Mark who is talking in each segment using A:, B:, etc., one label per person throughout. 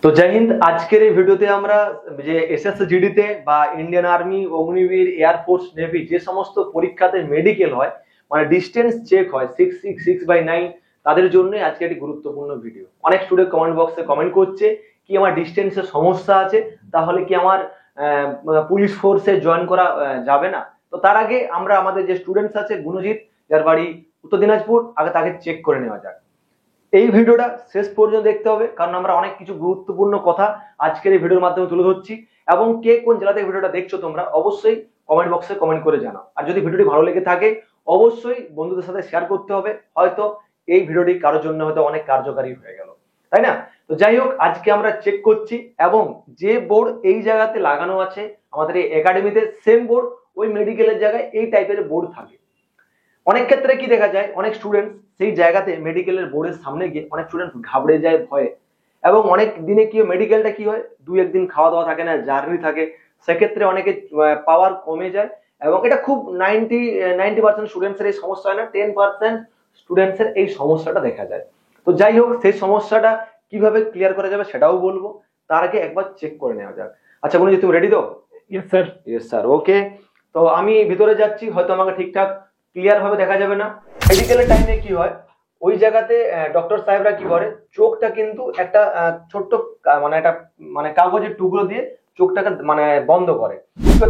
A: তো জয় হিন্দ। আজকের এই ভিডিওতে আমরা যে এসএসসি তে বা Indian army, Agniveer, air force, navy যে সমস্ত পরীক্ষাতে মেডিকেল হয়, মানে ডিস্টেন্স চেক হয় 666/9, তাদের জন্য আজকে একটি গুরুত্বপূর্ণ ভিডিও। অনেক স্টুডেন্ট কমেন্ট বক্সে কমেন্ট করছে কি আমার ডিস্টেন্সের সমস্যা আছে, তাহলে কি আমার পুলিশ ফোর্সে জয়েন করা যাবে না? তো তার আগে আমরা আমাদের যে স্টুডেন্টস আছে, গুণজিৎ যার বাড়ি উত্তর দিনাজপুর, আগে তাকে চেক করে নেওয়া যাক। এই ভিডিওটা শেষ পর্যন্ত দেখতে হবে, কারণ আমরা অনেক কিছু গুরুত্বপূর্ণ কথা আজকের এই ভিডিওর মাধ্যমে তুলে ধরছি। এবং কে কোন জেলা থেকে ভিডিওটা দেখছো তোমরা অবশ্যই কমেন্ট বক্সে কমেন্ট করে জানাও। আর যদি ভিডিওটি ভালো লেগে থাকে অবশ্যই বন্ধুদের সাথে শেয়ার করতে হবে, হয়তো এই ভিডিওটি কারোর জন্য হয়তো অনেক কার্যকারী হয়ে গেল, তাই না? তো যাই হোক, আজকে আমরা চেক করছি এবং যে বোর্ড এই জায়গাতে লাগানো আছে আমাদের এই একাডেমিতে, সেম বোর্ড ওই মেডিকেলের জায়গায় এই টাইপের বোর্ড থাকে। অনেক ক্ষেত্রে কি দেখা যায়, অনেক স্টুডেন্ট সেই জায়গাতে মেডিকেলের বোর্ডের সামনে গিয়ে অনেক স্টুডেন্ট ঘাবড়ে যায় ভয়ে, এবং অনেক দিনে কি মেডিকেলটা কি হয়, 2-1 দিন খাওয়া দাওয়া থাকে না, জার্নি থাকে, সেক্ষেত্রে অনেকে পাওয়ার কমে যায়। এবং এটা খুব 90% স্টুডেন্টসের এই সমস্যা হয় না, 10% স্টুডেন্টসের এই সমস্যাটা দেখা যায়। তো যাই হোক, সেই সমস্যাটা কিভাবে ক্লিয়ার করা যাবে সেটাও বলবো, তার আগে একবার চেক করে নেওয়া যাক। আচ্ছা গুণজি, তুমি রেডি তো?
B: Yes sir.
A: ইয়েস স্যার, ওকে। তো আমি ভিতরে যাচ্ছি, হয়তো আমাকে ঠিকঠাক ক্লিয়ার ভাবে দেখা যাবে না। মেডিকেলের টাইমে কি হয়, ওই জায়গাতে ডক্টর সাহেবরা কি করে, চোখটা কিন্তু একটা ছোট্ট একটা কাগজের টুকরো দিয়ে চোখটাকে বন্ধ করে।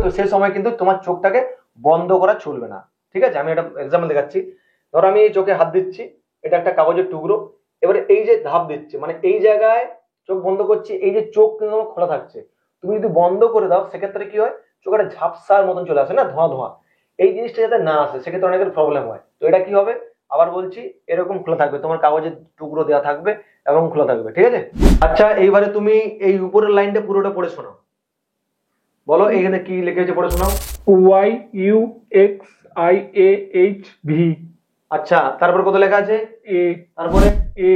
A: তো সেই সময় কিন্তু তোমার চোখটাকে বন্ধ করা চলবে না, ঠিক আছে? আমি একটা এক্সাম্পল দেখাচ্ছি। ধরো আমি চোখে হাত দিচ্ছি, এটা একটা কাগজের টুকরো, এবারে এই যে ধাপ দিচ্ছি, মানে এই জায়গায় চোখ বন্ধ করছি, এই যে চোখ কিন্তু খোলা থাকছে, তুমি যদি বন্ধ করে দাও সেক্ষেত্রে কি হয়, চোখ একটা ঝাপসার মতন চলে আসে না, ধোঁয়া ধোঁয়া, এই জিনিসটা যাতে না আসে সেক্ষেত্রে অনেকের প্রবলেম হয়। তো এটা কি হবে, আবার বলছি, এরকম খোলা থাকবে, তোমার কাগজের টুকরো দেওয়া থাকবে এবং খোলা থাকবে, ঠিক আছে? আচ্ছা, এইবারে তুমি এই উপরের লাইনটা পুরোটা পড়ে শোনাও। বলো এখানে কি লিখে আছে, পড়ে শোনাও।
B: YUXIAHV।
A: আচ্ছা, তারপর কত লেখা আছে?
B: এ।
A: তারপরে
B: এ।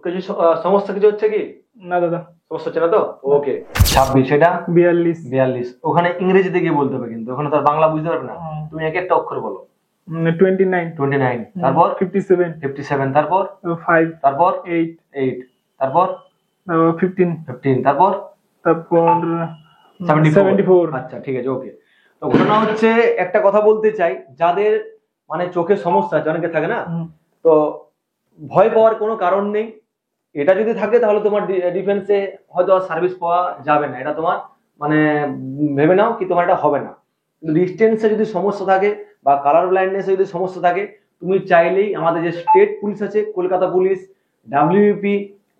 A: কিছু সমস্যা কিছু হচ্ছে কি?
B: না দাদা,
A: সমস্যা হচ্ছে না তো? ওকে। 26, এটা
B: 42।
A: ওখানে ইংরেজিতে গিয়ে বলতে হবে, কিন্তু ওখানে তো আর বাংলা বুঝতে পারবে না, তুমি এক একটা অক্ষর বলো।
B: 29।
A: তারপর
B: 57।
A: তারপর
B: 5।
A: তারপর
B: 8।
A: তারপর
B: 15।
A: তারপর
B: 74।
A: আচ্ছা ঠিক আছে, ওকে। তো ঘটনা হচ্ছে, একটা কথা বলতে চাই, যাদের চোখের সমস্যা আছে, অনেকে থাকে না, তো ভয় পাওয়ার কোনো কারণ নেই। এটা যদি থাকে তাহলে তোমার ডিফেন্সে হয়তো সার্ভিস পাওয়া যাবে না, এটা তোমার ভেবে নাও কি তোমার এটা হবে না। কিন্তু ডিস্টেন্সে যদি সমস্যা থাকে বা কালার ব্লাইন্ডনেসে যদি সমস্যা থাকে, তুমি চাইলেই আমাদের যে স্টেট পুলিশ আছে, কলকাতা পুলিশ, WBP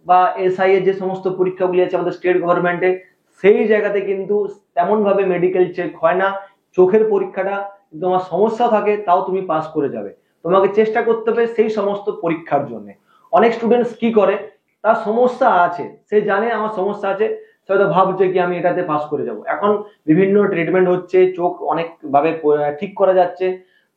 A: বা SI এর যে সমস্ত পরীক্ষাগুলি আছে আমাদের স্টেট গভর্নমেন্টে, সেই জায়গাতে কিন্তু তেমন ভাবে মেডিকেল চেক হয় না। চোখের পরীক্ষাটা তোমার সমস্যা থাকে তাও তুমি পাস করে যাবে, তোমাকে চেষ্টা করতে হবে সেই সমস্ত পরীক্ষার জন্য। অনেক স্টুডেন্টস কি করে, তার সমস্যা আছে, সে জানে আমার সমস্যা আছে, সে হয়তো ভাবছে কি আমি এটাতে পাস করে যাব। এখন বিভিন্ন ট্রিটমেন্ট হচ্ছে, চোখ অনেক ভাবে ঠিক করা যাচ্ছে,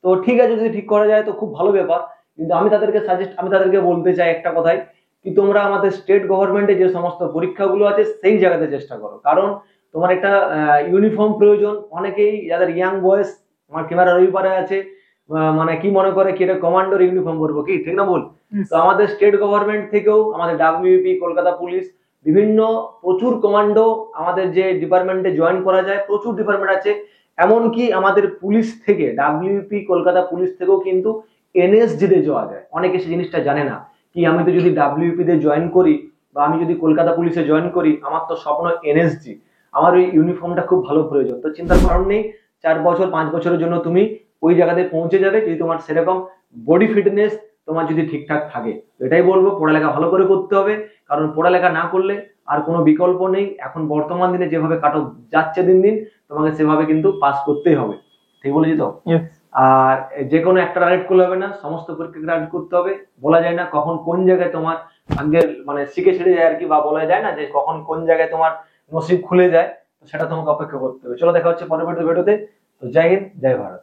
A: তো ঠিক আছে, যদি ঠিক করা যায় তো খুব ভালো ব্যাপার। কিন্তু আমি তাদেরকে বলতে চাই একটা কথাই, কি তোমরা আমাদের স্টেট গভর্নমেন্টে যে সমস্ত পরীক্ষাগুলো আছে সেই জায়গাতে চেষ্টা করো, কারণ তোমার একটা ইউনিফর্ম প্রয়োজন। অনেকেই যাদের ইয়াং বয়স, আমার ক্যামেরা রবিবারে আছে, কি মনে করে কি এটা কমান্ডোর ইউনিফর্ম পরবো, কি ঠিক না বল? তো আমাদের স্টেট গভর্নমেন্ট থেকেও আমাদের WBP, কলকাতা পুলিশ, বিভিন্ন প্রচুর কমান্ডো আমাদের যে ডিপার্টমেন্টে জয়েন করা যায়, প্রচুর ডিপার্টমেন্ট আছে। এমনকি আমাদের পুলিশ থেকে, WBP, কলকাতা পুলিশ থেকেও কিন্তু NSG তে যাওয়া যায়। অনেকে সেই জিনিসটা জানে না, কি আমি তো যদি WBP তে জয়েন করি বা আমি যদি কলকাতা পুলিশে জয়েন করি, আমার তো স্বপ্ন NSG, আমার ওই ইউনিফর্মটা খুব ভালো প্রয়োজন। তো চিন্তার কারণ নেই, 4 বছর 5 বছরের জন্য তুমি ওই জায়গাতে পৌঁছে যাবে, যদি তোমার সেরকম বডি ফিটনেস তোমার যদি ঠিকঠাক থাকে। এটাই বলবো, পড়ালেখা ভালো করে করতে হবে, কারণ পড়ালেখা না করলে আর কোনো বিকল্প নেই। এখন বর্তমান দিনে যেভাবে কাট অফ যাচ্ছে দিন দিন, তোমাকে সেভাবে কিন্তু পাস করতেই হবে, ঠিক বলেছি তো? আর যে কোনো একটা টার্গেট করলে হবে না, সমস্ত পরীক্ষাকে টার্গেট করতে হবে। বলা যায় না কখন কোন জায়গায় তোমার ভাগ্যের শিখে ছেড়ে যায় আর কি, বা বলা যায় না যে কখন কোন জায়গায় তোমার নসিব খুলে যায়, তো সেটা তোমাকে অপেক্ষা করতে হবে। চলো, দেখা হচ্ছে পরবর্তী ভিডিওতে। তো জয় হিন্দ, জয় ভারত।